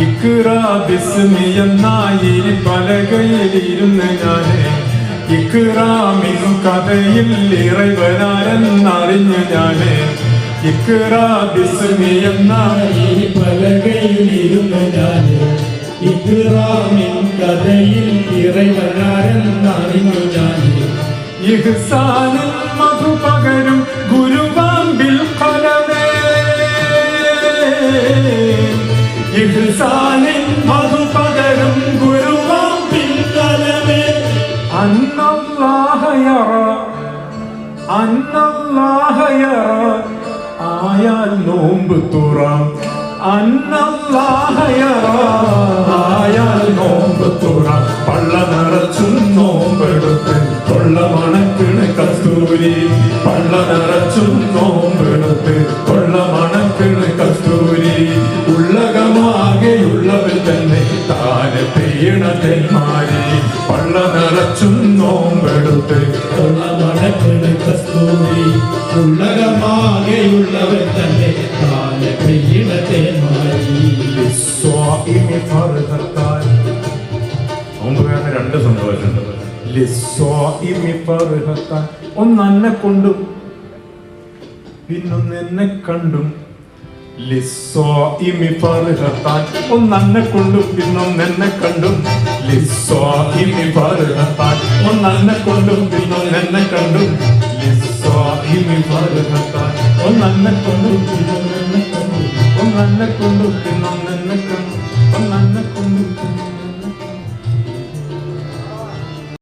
ഇക്റ ബിസ്മി എന്നായി പലകയിലിരുന്ന് ഞാന് ഇക്റാമിനു കഥയിൽ ഇറവനാരെന്നറിഞ്ഞു ഞാന് ഇക്റ ബിസ്മി എന്നായി പലകയിലിരുന്ന് ഞാന് ഇക്റാമിൻ കഥയിൽ ഇറവനാരെന്നറിഞ്ഞു ഞാന് ഇഹ്സാനിൽ മധു പകരും ഗുരുവാമ്പിൽ ഖലമേ ഇഹ്സാനിൽ മധു പകരും ഗുരുവാമ്പിൽ ഖലമേ അന്നല്ലാഹ യറ ആയാൽ നോമ്പ് തുറാം അന്നല്ലാഹ യറ ആയാൽ നോമ്പ് തുറാം പള്ള നിറച്ചും നോമ്പെടുത്ത് കൊള്ള മണക്കിണ് കസ്തൂരി പള്ള നിറച്ചും നോമ്പെടുത്ത് കൊള്ള മണക്കിണ് കസ്തൂരി ഉള്ളകമാകെയുള്ളവർ തന്നെ താനെ പെയ്യണ തെന്മാരി പള്ള നിറച്ചും നോമ്പെടുത്ത് കൊള്ള മണക്കിണ് കസ്തൂരി ഉള്ളകമാകെയുള്ളവർ തന്നെ താനെ പെയ്യണ തേന്മാരി ലിസ്വാഇമി ഫർഹത്താൻ നോമ്പുകാരന് രണ്ട് സന്തോഷമുണ്ട് ലിസ്വാഇമി ഫർഹത്താൻ ഒന്ന് അന്നെ കൊണ്ടും പിന്നൊന്ന് എന്നെ കണ്ടും ലിസ്വാഇമി ഫർഹത്താൻ ഒന്ന് അന്നെ കൊണ്ടും പിന്നൊന്ന് എന്നെ കണ്ടും ലിസ്വാഇമി ഫർഹത്താൻ ഒന്ന് അന്നെ കൊണ്ടും പിന്നൊന്ന് എന്നെ കണ്ടും ലിസ്വാഇമി ഫർഹത്താൻ ഒന്ന് അന്നെ കൊണ്ടും പിന്നൊന്ന് എന്നെ കണ്ടും ഒന്ന് അന്നെ കൊണ്ടും പിന്നൊന്ന്